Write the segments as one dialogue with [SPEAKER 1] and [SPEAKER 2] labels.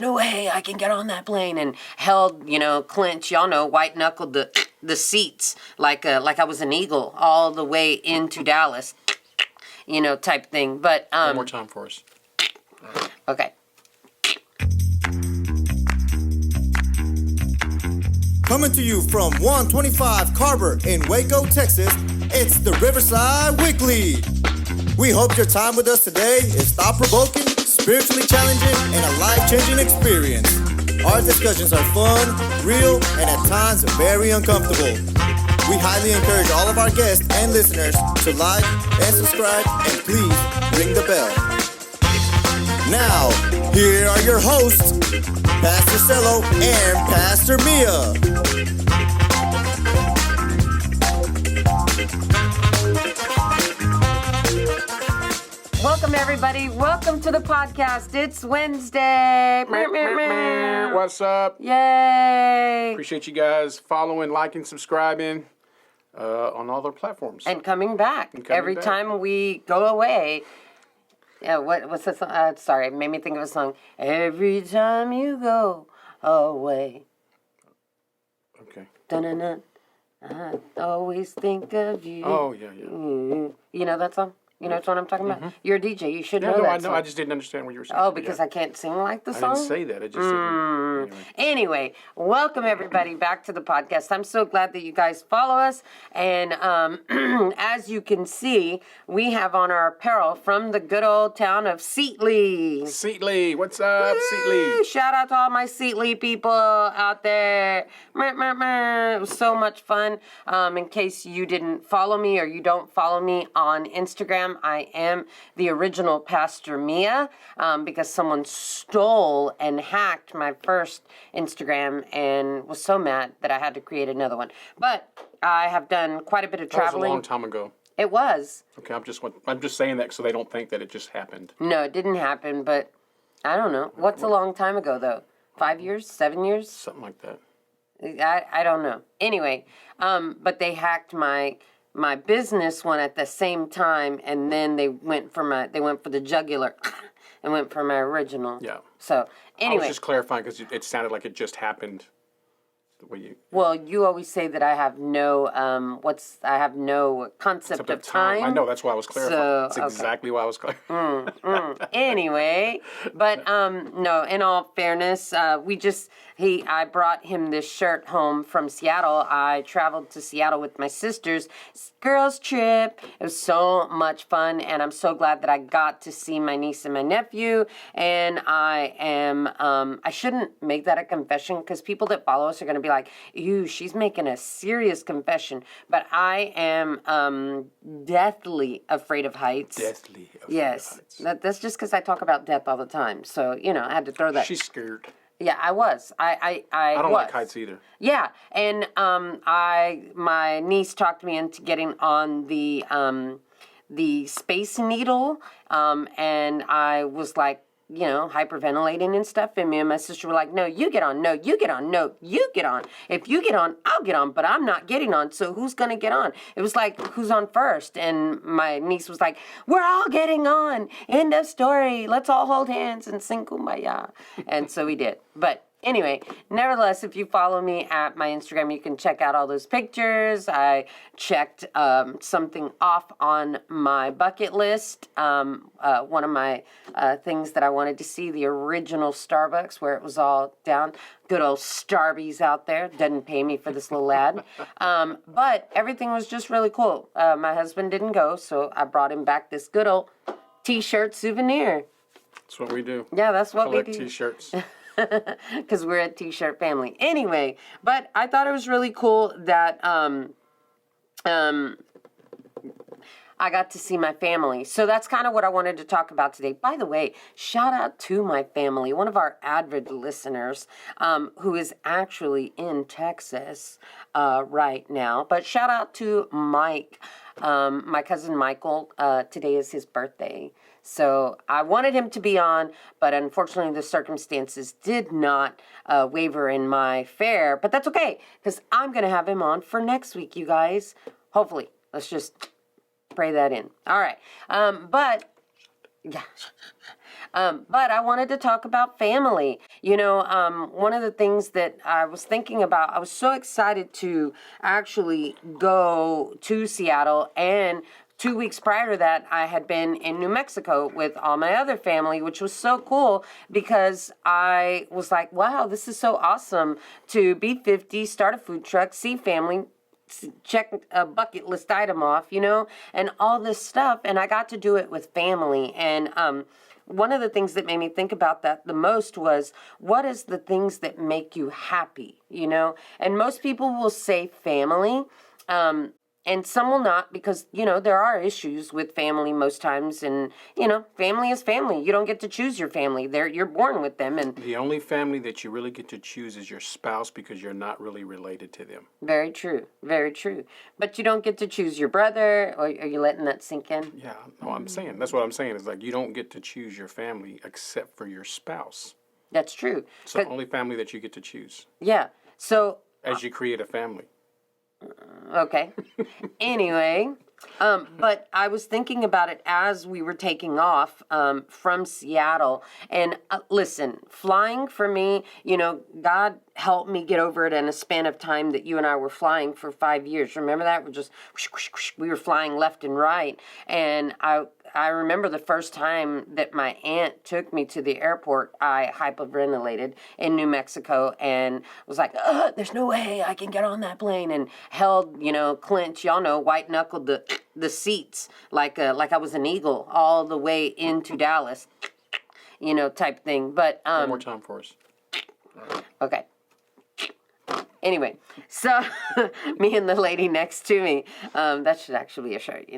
[SPEAKER 1] no way, I can get on that plane, and held, clench, y'all know, white knuckled the seats like I was an eagle all the way into Dallas, type thing. But
[SPEAKER 2] one more time for us.
[SPEAKER 1] Okay.
[SPEAKER 3] Coming to you from 125 Carver in Waco, Texas, it's the Riverside Weekly. We hope your time with us today is thought-provoking, spiritually challenging, and a life-changing experience. Our discussions are fun, real, and at times very uncomfortable. We highly encourage all of our guests and listeners to like and subscribe, and please ring the bell. Now, here are your hosts, Pastor Cello and Pastor Mia.
[SPEAKER 1] Welcome, everybody. Welcome to the podcast. It's Wednesday.
[SPEAKER 2] What's up?
[SPEAKER 1] Yay.
[SPEAKER 2] Appreciate you guys following, liking, subscribing on all their platforms.
[SPEAKER 1] And coming back. Every time we go away. Yeah, what's the song? Sorry, it made me think of a song. Every time you go away.
[SPEAKER 2] Okay.
[SPEAKER 1] Dun-dun-dun. I always think of you.
[SPEAKER 2] Oh, yeah.
[SPEAKER 1] You know that song? You know what I'm talking about? Mm-hmm. You're a DJ. You should know that
[SPEAKER 2] I know.
[SPEAKER 1] song.
[SPEAKER 2] I just didn't understand what you were saying.
[SPEAKER 1] Oh, because I can't sing like the song?
[SPEAKER 2] I didn't say that. I just said
[SPEAKER 1] Anyway, welcome everybody back to the podcast. I'm so glad that you guys follow us. And as you can see, we have on our apparel from the good old town of Seatley.
[SPEAKER 2] Seatley. What's up, Seatley?
[SPEAKER 1] Shout out to all my Seatley people out there. It was so much fun. In case you didn't follow me or you don't follow me on Instagram, I am the original Pastor Mia because someone stole and hacked my first Instagram and was so mad that I had to create another one. But I have done quite a bit of traveling.
[SPEAKER 2] That was a long time ago.
[SPEAKER 1] It was.
[SPEAKER 2] Okay, I'm just saying that so they don't think that it just happened.
[SPEAKER 1] No, it didn't happen, but I don't know. What's a long time ago, though? 5 years? 7 years?
[SPEAKER 2] Something like that.
[SPEAKER 1] I don't know. Anyway, but they hacked my business one at the same time, and then they went for the jugular and went for my original.
[SPEAKER 2] Yeah.
[SPEAKER 1] So anyway,
[SPEAKER 2] I was just clarifying because it sounded like it just happened. The way you.
[SPEAKER 1] Well, you always say that I have no concept of time.
[SPEAKER 2] I know, that's why I was clarifying. That's exactly why I was clarifying.
[SPEAKER 1] Anyway, but no, in all fairness, I brought him this shirt home from Seattle. I traveled to Seattle with my sisters. Girls trip. It was so much fun, and I'm so glad that I got to see my niece and my nephew. And I shouldn't make that a confession because people that follow us are going to be like, ew, she's making a serious confession. But I am deathly afraid of heights.
[SPEAKER 2] Deathly afraid
[SPEAKER 1] of heights. That's just because I talk about death all the time. So, I had to throw that.
[SPEAKER 2] She's scared.
[SPEAKER 1] Yeah, I was. I
[SPEAKER 2] don't like heights either.
[SPEAKER 1] Yeah, and my niece talked me into getting on the Space Needle, and I was like, hyperventilating and stuff, and me and my sister were like, no, you get on, no, you get on, no, you get on. If you get on, I'll get on, but I'm not getting on, so who's gonna get on? It was like, who's on first? And my niece was like, we're all getting on, end of story, let's all hold hands and sing Kumbaya. And so we did. But anyway, nevertheless, if you follow me at my Instagram, you can check out all those pictures. I checked something off on my bucket list. One of my things that I wanted to see, the original Starbucks, where it was all down. Good old Starbies out there. Doesn't pay me for this little ad. But everything was just really cool. My husband didn't go, so I brought him back this good old T-shirt souvenir.
[SPEAKER 2] That's what we do.
[SPEAKER 1] Yeah, that's what we do.
[SPEAKER 2] Collect T-shirts.
[SPEAKER 1] Because we're a T-shirt family. Anyway, but I thought it was really cool that I got to see my family. So that's kind of what I wanted to talk about today. By the way, shout out to my family, one of our avid listeners who is actually in Texas right now. But shout out to Mike, my cousin Michael. Today is his birthday. So I wanted him to be on, but unfortunately the circumstances did not waver in my fare. But that's okay, because I'm going to have him on for next week, you guys. Hopefully. Let's just pray that in. All right. But I wanted to talk about family. One of the things that I was thinking about, I was so excited to actually go to Seattle, and 2 weeks prior to that, I had been in New Mexico with all my other family, which was so cool because I was like, wow, this is so awesome to be 50, start a food truck, see family, check a bucket list item off, and all this stuff. And I got to do it with family. And one of the things that made me think about that the most was, what is the things that make you happy, And most people will say family. And some will not, because, there are issues with family most times. And, family is family. You don't get to choose your family. You're born with them. And
[SPEAKER 2] The only family that you really get to choose is your spouse, because you're not really related to them.
[SPEAKER 1] very true. Very true. But you don't get to choose your brother. Or are you letting that sink in?
[SPEAKER 2] Yeah, no, that's what I'm saying. It's like you don't get to choose your family except for your spouse.
[SPEAKER 1] That's true.
[SPEAKER 2] It's the only family that you get to choose
[SPEAKER 1] Yeah. So,
[SPEAKER 2] as you create a family.
[SPEAKER 1] okay. Anyway, but I was thinking about it as we were taking off from Seattle. And listen, flying for me, God helped me get over it in a span of time that you and I were flying for 5 years. Remember that? We're just, we were flying left and right. And I remember the first time that my aunt took me to the airport, I hyperventilated in New Mexico and was like, there's no way I can get on that plane, and held, clench, white knuckled the seats like I was an eagle all the way into Dallas, type thing. But
[SPEAKER 2] One more time for us.
[SPEAKER 1] okay. Anyway, so me and the lady next to me, that should actually be a shirt,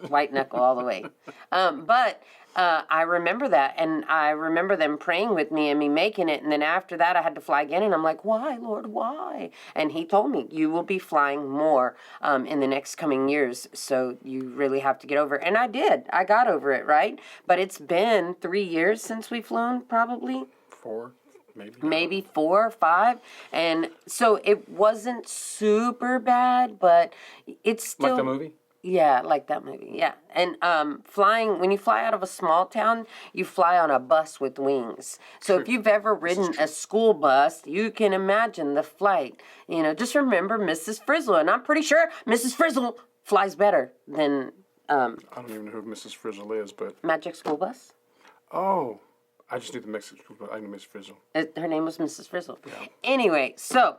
[SPEAKER 1] white knuckle all the way. But I remember that, and I remember them praying with me and me making it. And then after that, I had to fly again, and I'm like, why, Lord, why? And he told me, you will be flying more in the next coming years, so you really have to get over it. And I did. I got over it, right? But it's been 3 years since we've flown, probably.
[SPEAKER 2] 4,
[SPEAKER 1] Maybe 4 or 5. And so it wasn't super bad, but it's still...
[SPEAKER 2] Like the movie?
[SPEAKER 1] Yeah, like that movie, yeah. And flying, when you fly out of a small town, you fly on a bus with wings. So if you've ever ridden a school bus, you can imagine the flight. Just remember Mrs. Frizzle. And I'm pretty sure Mrs. Frizzle flies better than...
[SPEAKER 2] I don't even know who Mrs. Frizzle is, but...
[SPEAKER 1] Magic School Bus?
[SPEAKER 2] Oh, I just knew the Mexican, but I knew Miss Frizzle.
[SPEAKER 1] Her name was Mrs. Frizzle.
[SPEAKER 2] Yeah.
[SPEAKER 1] Anyway, so...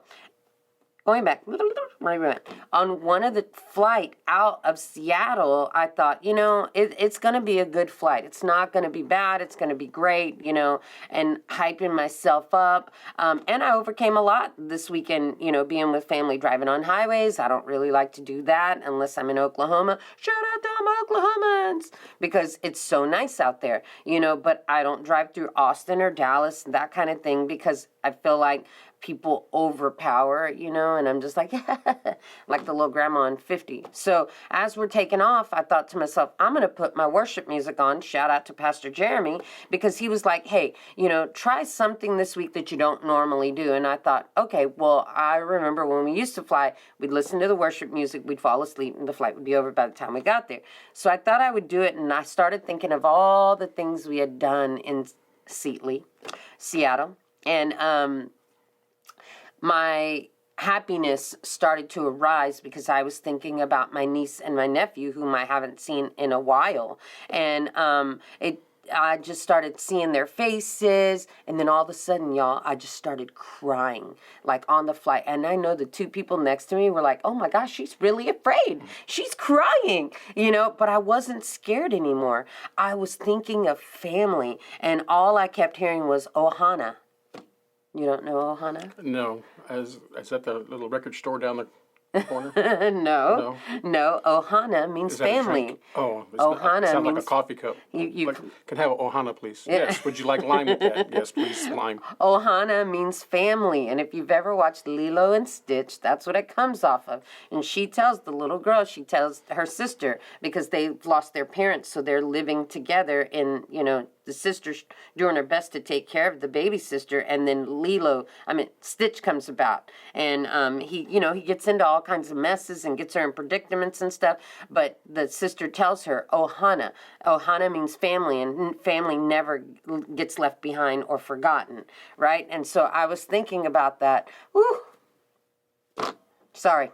[SPEAKER 1] Going back, where we went, on one of the flight out of Seattle, I thought, it's going to be a good flight. It's not going to be bad. It's going to be great, and hyping myself up. And I overcame a lot this weekend, being with family, driving on highways. I don't really like to do that unless I'm in Oklahoma. Shout out to all my Oklahomans, because it's so nice out there, but I don't drive through Austin or Dallas, that kind of thing, because I feel like people overpower, and I'm just like, like the little grandma on 50. So as we're taking off, I thought to myself, I'm going to put my worship music on. Shout out to Pastor Jeremy, because he was like, hey, try something this week that you don't normally do. And I thought, okay, well, I remember when we used to fly, we'd listen to the worship music, we'd fall asleep, and the flight would be over by the time we got there. So I thought I would do it, and I started thinking of all the things we had done in Seattle. And my happiness started to arise because I was thinking about my niece and my nephew, whom I haven't seen in a while. And I just started seeing their faces, and then all of a sudden, y'all, I just started crying, like on the flight. And I know the 2 people next to me were like, oh my gosh, she's really afraid. She's crying, but I wasn't scared anymore. I was thinking of family, and all I kept hearing was OHANA. You don't know OHANA?
[SPEAKER 2] No. Is that the little record store down the corner?
[SPEAKER 1] No. OHANA means
[SPEAKER 2] Is that a
[SPEAKER 1] family.
[SPEAKER 2] drink? Oh,
[SPEAKER 1] OHANA
[SPEAKER 2] sounds like
[SPEAKER 1] means
[SPEAKER 2] a coffee cup.
[SPEAKER 1] you
[SPEAKER 2] Can I have an OHANA, please? Yes. Would you like lime with that? Yes, please, lime.
[SPEAKER 1] OHANA means family, and if you've ever watched Lilo and Stitch, that's what it comes off of. And she tells the little girl, she tells her sister, because they've lost their parents, so they're living together in, the sister's doing her best to take care of the baby sister, and then Stitch comes about, and he gets into all kinds of messes and gets her in predicaments and stuff. But the sister tells her, "OHANA." OHANA means family, and family never gets left behind or forgotten, right? And so I was thinking about that. Whew. Sorry,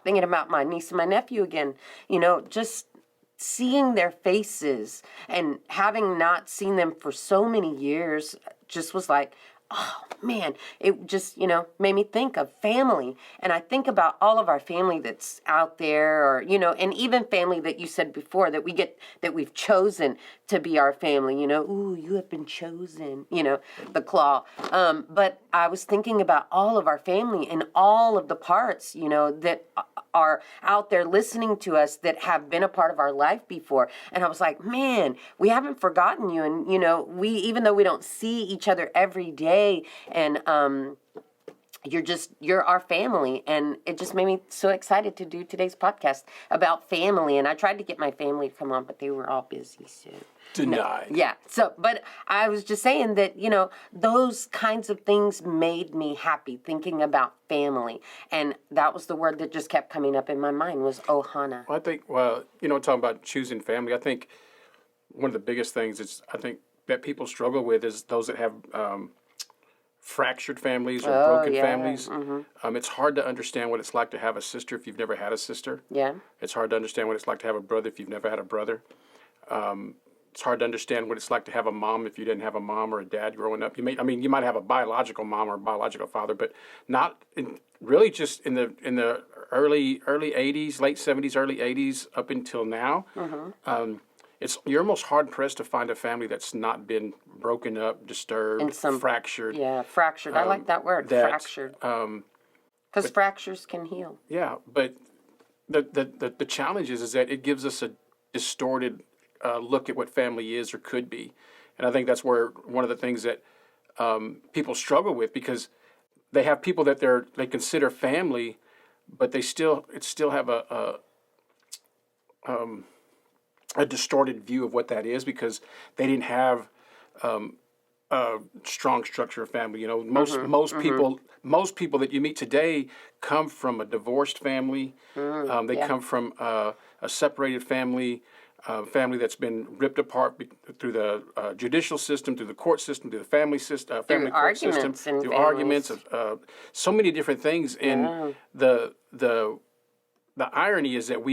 [SPEAKER 1] thinking about my niece and my nephew again. Just seeing their faces and having not seen them for so many years just was like, oh man, it just, made me think of family. And I think about all of our family that's out there, or, and even family that you said before that we've chosen to be our family, ooh, you have been chosen, the claw. But I was thinking about all of our family and all of the parts, that are out there listening to us that have been a part of our life before. And I was like, man, we haven't forgotten you. And, even though we don't see each other every day, and you're our family. And it just made me so excited to do today's podcast about family. And I tried to get my family to come on, but they were all busy, so.
[SPEAKER 2] Denied.
[SPEAKER 1] No, yeah. So, but I was just saying that, those kinds of things made me happy, thinking about family. And that was the word that just kept coming up in my mind was OHANA.
[SPEAKER 2] Well, I think, talking about choosing family, I think one of the biggest things that people struggle with is those that have fractured families or broken families. Mm-hmm. It's hard to understand what it's like to have a sister if you've never had a sister.
[SPEAKER 1] Yeah.
[SPEAKER 2] It's hard to understand what it's like to have a brother if you've never had a brother. It's hard to understand what it's like to have a mom if you didn't have a mom or a dad growing up. You might have a biological mom or a biological father, but not really just in the early 80s, late 70s, early 80s up until now. Mm-hmm. You're almost hard pressed to find a family that's not been broken up, disturbed, fractured.
[SPEAKER 1] Yeah, fractured. I like that word, fractured. Because fractures can heal.
[SPEAKER 2] Yeah, but the challenge is that it gives us a distorted look at what family is or could be. And I think that's where one of the things that people struggle with, because they have people that they consider family, but they still have a distorted view of what that is, because they didn't have a strong structure of family. Most people that you meet today come from a divorced family. They come from a separated family. Family that's been ripped apart through the judicial system, through the court system, through the family system, family court system, through arguments of so many different things. And the irony is that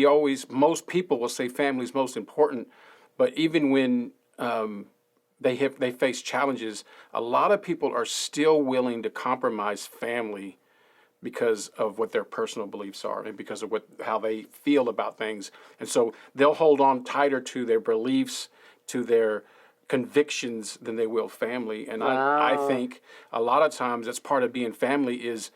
[SPEAKER 2] most people will say family is most important, but even when they face challenges, a lot of people are still willing to compromise family because of what their personal beliefs are and because of how they feel about things. And so they'll hold on tighter to their beliefs, to their convictions than they will family. And I think a lot of times that's part of being family is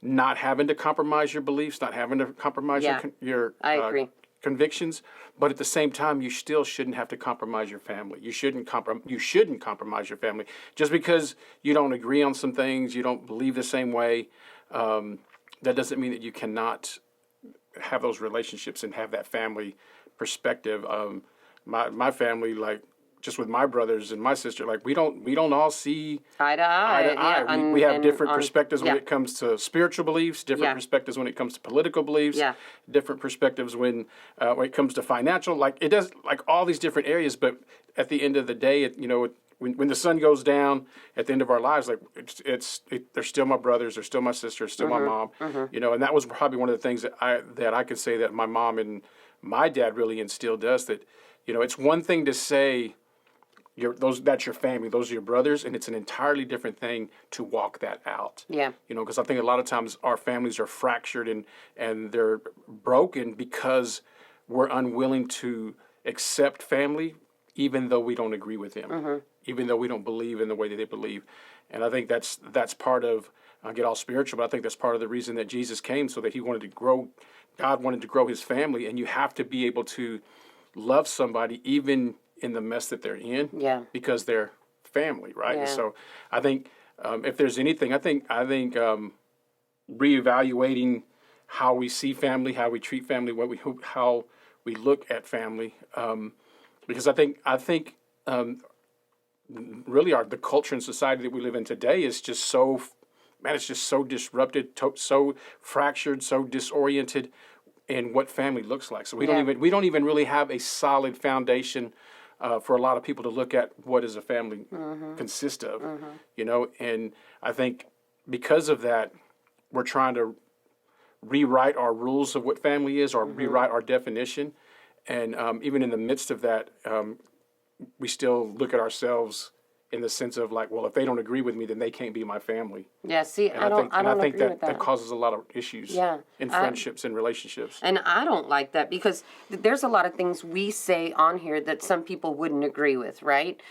[SPEAKER 2] not having to compromise your beliefs, not having to compromise your
[SPEAKER 1] I agree.
[SPEAKER 2] Convictions, but at the same time, you still shouldn't have to compromise your family. You shouldn't compromise your family just because you don't agree on some things, you don't believe the same way. That doesn't mean that you cannot have those relationships and have that family perspective. My family, like just with my brothers and my sister, like we don't all see
[SPEAKER 1] eye to eye.
[SPEAKER 2] Yeah, we have different perspectives when it comes to spiritual beliefs, different perspectives when it comes to political beliefs, different perspectives when it comes to financial. Like it does, like all these different areas. But at the end of the day, when the sun goes down at the end of our lives, like they're still my brothers, they're still my sister, still my mom, and that was probably one of the things that I could say that my mom and my dad really instilled us, that it's one thing to say that's your family, those are your brothers, and it's an entirely different thing to walk that out.
[SPEAKER 1] Yeah.
[SPEAKER 2] Because I think a lot of times our families are fractured and they're broken because we're unwilling to accept family, even though we don't agree with them, even though we don't believe in the way that they believe. And I think that's part of, I'll get all spiritual, but I think that's part of the reason that Jesus came, so that God wanted to grow his family, and you have to be able to love somebody even in the mess that they're in, because they're family, right? And so I think if there's anything, I think reevaluating how we see family, how we treat family, how we look at family, because I think really the culture and society that we live in today is just so, man, it's just so disrupted, so fractured, so disoriented in what family looks like. So we don't even really have a solid foundation for a lot of people to look at what does a family consist of, and I think because of that, we're trying to rewrite our rules of what family is, or rewrite our definition. And even in the midst of that, we still look at ourselves in the sense of like, well, if they don't agree with me, then they can't be my family.
[SPEAKER 1] Yeah, see,
[SPEAKER 2] And
[SPEAKER 1] I don't
[SPEAKER 2] think
[SPEAKER 1] agree with that.
[SPEAKER 2] that causes a lot of issues in friendships and relationships.
[SPEAKER 1] And I don't like that because there's a lot of things we say on here that some people wouldn't agree with, right?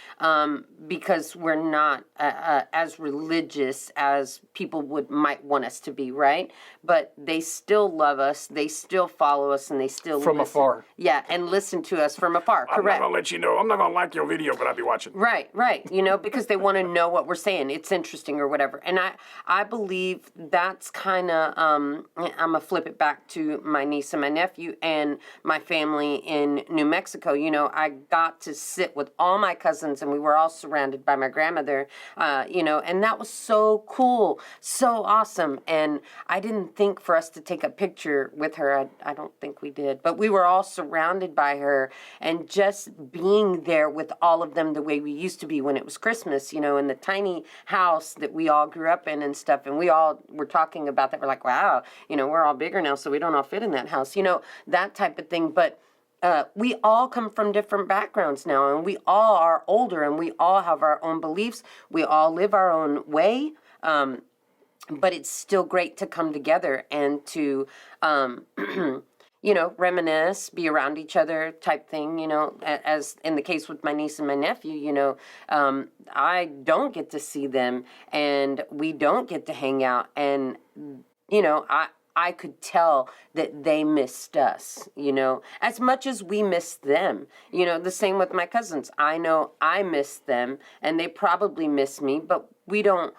[SPEAKER 1] Because we're not as religious as people might want us to be, right? But they still love us, they still follow us, and they still
[SPEAKER 2] From
[SPEAKER 1] listen.
[SPEAKER 2] afar.
[SPEAKER 1] Yeah, and listen to us from afar, correct.
[SPEAKER 2] I'm not going to let you know. I'm not going to like your video, but I'll be watching.
[SPEAKER 1] Right, because they want to know what we're saying. It's interesting or whatever. And I believe that's kind of, I'm going to flip it back to my niece and my nephew and my family in New Mexico. I got to sit with all my cousins, and we were all surrounded by my grandmother, and that was so cool, so awesome. And I didn't think for us to take a picture with her. I don't think we did. But we were all surrounded by her, and just being there with all of them the way we used to be when it was Christmas, in the tiny house that we all grew up in and stuff. And we all were talking about that. We're like, wow, we're all bigger now, so we don't all fit in that house, that type of thing. But we all come from different backgrounds now, and we all are older, and we all have our own beliefs. We all live our own way. But it's still great to come together and to, reminisce, be around each other type thing, as in the case with my niece and my nephew, I don't get to see them, and we don't get to hang out. And, I could tell that they missed us, as much as we missed them. The same with my cousins. I know I miss them, and they probably miss me, but we don't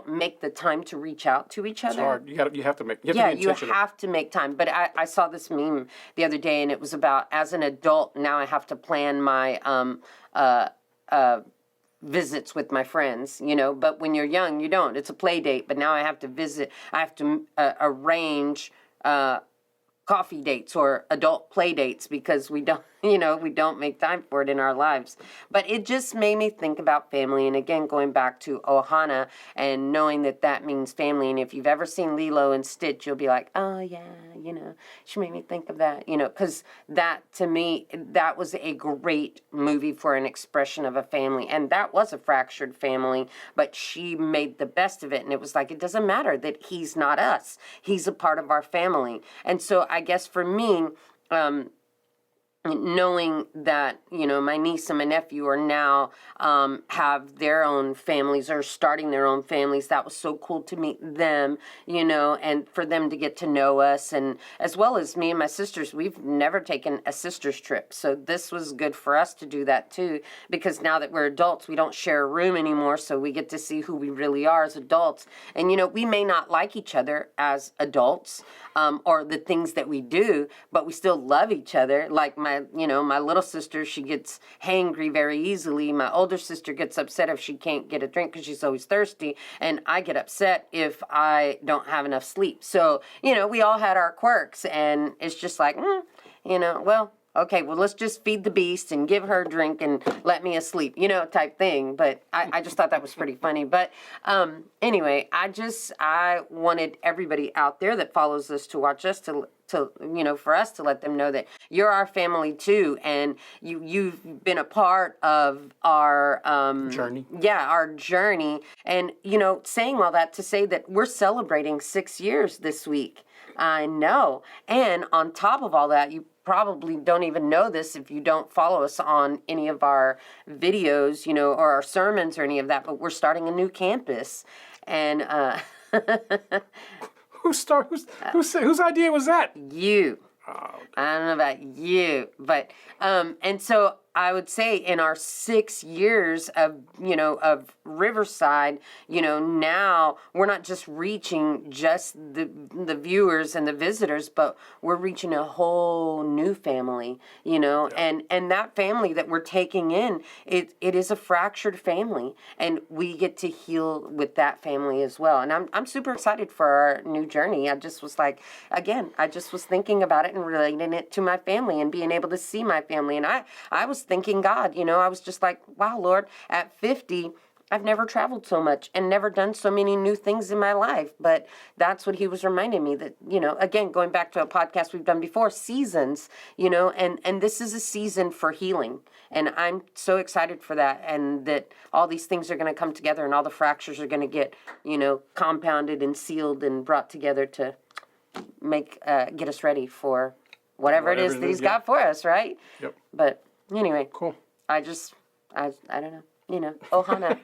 [SPEAKER 1] make the time to reach out to each other.
[SPEAKER 2] It's hard. You have to be intentional.
[SPEAKER 1] Yeah, you have to make time. But I saw this meme the other day, and it was about, as an adult, now I have to plan my visits with my friends, but when you're young, you don't. It's a play date, but now I have to arrange coffee dates or adult play dates because we don't make time for it in our lives. But it just made me think about family. And again, going back to OHANA and knowing that means family. And if you've ever seen Lilo and Stitch, you'll be like, oh yeah, she made me think of that, because that, to me, that was a great movie for an expression of a family. And that was a fractured family, but she made the best of it. And it was like, it doesn't matter that he's not us. He's a part of our family. And so I guess for me, knowing that, my niece and my nephew are now have their own families or starting their own families, that was so cool to meet them, and for them to get to know us. And as well as me and my sisters, we've never taken a sister's trip. So this was good for us to do that too, because now that we're adults, we don't share a room anymore. So we get to see who we really are as adults. And, we may not like each other as adults or the things that we do, but we still love each other. Like my little sister, she gets hangry very easily. My older sister gets upset if she can't get a drink because she's always thirsty. And I get upset if I don't have enough sleep. So, we all had our quirks, and it's just like, okay, well, let's just feed the beast and give her a drink and let me asleep, type thing. But I just thought that was pretty funny. But anyway, I wanted everybody out there that follows us to watch us to for us to let them know that you're our family too, and you've been a part of our
[SPEAKER 2] journey.
[SPEAKER 1] Yeah, our journey. And saying all that to say that we're celebrating 6 years this week. I know. And on top of all that, you probably don't even know this if you don't follow us on any of our videos, or our sermons or any of that, but we're starting a new campus. And whose idea was that? You. Oh, okay. I don't know about you, but and so I would say in our 6 years of, of Riverside, now we're not just reaching just the viewers and the visitors, but we're reaching a whole new family, and that family that we're taking in, it is a fractured family, and we get to heal with that family as well. And I'm super excited for our new journey. I just was like, again, I just was thinking about it and relating it to my family and being able to see my family. And I was thanking God, I was just like, wow, Lord, at 50, I've never traveled so much and never done so many new things in my life. But that's what he was reminding me that, again, going back to a podcast we've done before, seasons, and this is a season for healing. And I'm so excited for that, and that all these things are going to come together and all the fractures are going to get, compounded and sealed and brought together to get us ready for whatever it is that he's got for us, right?
[SPEAKER 2] Yep.
[SPEAKER 1] But anyway,
[SPEAKER 2] cool.
[SPEAKER 1] I don't know, OHANA.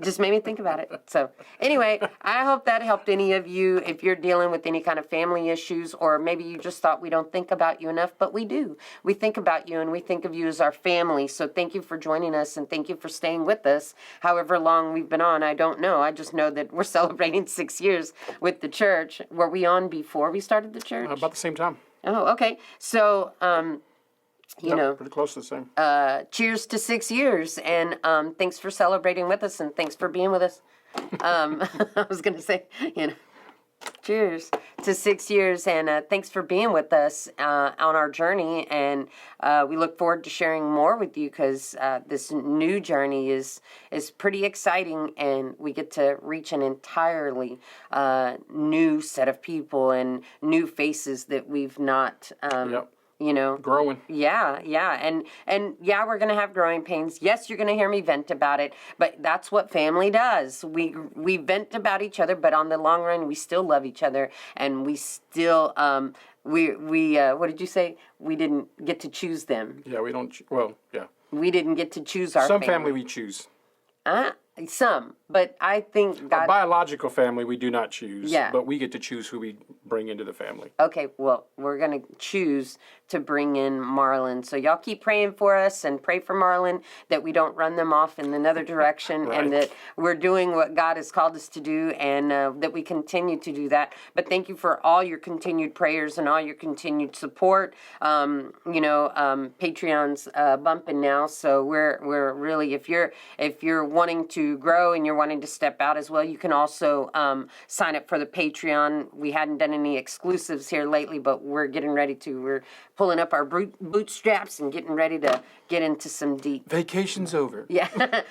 [SPEAKER 1] Just made me think about it. So anyway, I hope that helped any of you if you're dealing with any kind of family issues, or maybe you just thought we don't think about you enough, but we do. We think about you and we think of you as our family. So thank you for joining us, and thank you for staying with us. However long we've been on, I don't know. I just know that we're celebrating 6 years with the church. Were we on before we started the church?
[SPEAKER 2] About the same time.
[SPEAKER 1] Oh, okay. So,
[SPEAKER 2] pretty close to the same.
[SPEAKER 1] Cheers to 6 years, and thanks for celebrating with us, and thanks for being with us. I was going to say, cheers to 6 years, and thanks for being with us on our journey, and we look forward to sharing more with you, because this new journey is pretty exciting, and we get to reach an entirely new set of people and new faces that we've not
[SPEAKER 2] growing.
[SPEAKER 1] Yeah. And yeah, we're going to have growing pains. Yes, you're going to hear me vent about it, but that's what family does. We vent about each other, but on the long run, we still love each other, and we still, what did you say? We didn't get to choose them.
[SPEAKER 2] Yeah, we don't, yeah.
[SPEAKER 1] We didn't get to choose our
[SPEAKER 2] Some family we choose.
[SPEAKER 1] Some, but I think God...
[SPEAKER 2] A biological family we do not choose,
[SPEAKER 1] Yeah.
[SPEAKER 2] but we get to choose who we bring into the family.
[SPEAKER 1] Okay, well, we're going to choose to bring in Marlon. So y'all keep praying for us, and pray for Marlon that we don't run them off in another direction,
[SPEAKER 2] Right.
[SPEAKER 1] and that we're doing what God has called us to do, and that we continue to do that. But thank you for all your continued prayers and all your continued support. Patreon's bumping now, so we're really, if you're wanting to grow and you're wanting to step out as well, you can also sign up for the Patreon. We hadn't done any exclusives here lately, but we're getting ready to. We're pulling up our bootstraps and getting ready to get into some deep.
[SPEAKER 2] Vacation's over.
[SPEAKER 1] Yeah.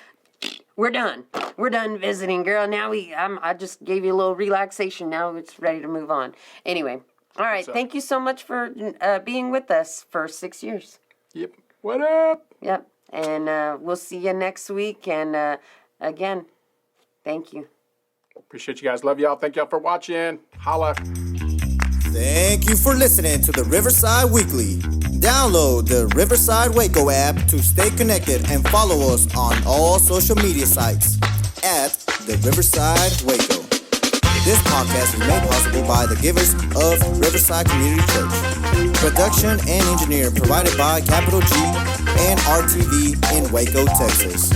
[SPEAKER 1] We're done. We're done visiting, girl. Now I just gave you a little relaxation. Now it's ready to move on. Anyway, all right. Thank you so much for being with us for 6 years.
[SPEAKER 2] Yep. What up?
[SPEAKER 1] Yep. And we'll see you next week. And again, thank you.
[SPEAKER 3] Appreciate you guys. Love y'all. Thank y'all for watching. Holla.
[SPEAKER 2] Thank you for listening to the Riverside Weekly. Download the Riverside Waco app to stay connected and follow us on all social media sites at the Riverside Waco. This podcast is made possible by the givers of Riverside Community Church. Production and engineering provided by Capital G and RTV in Waco, Texas.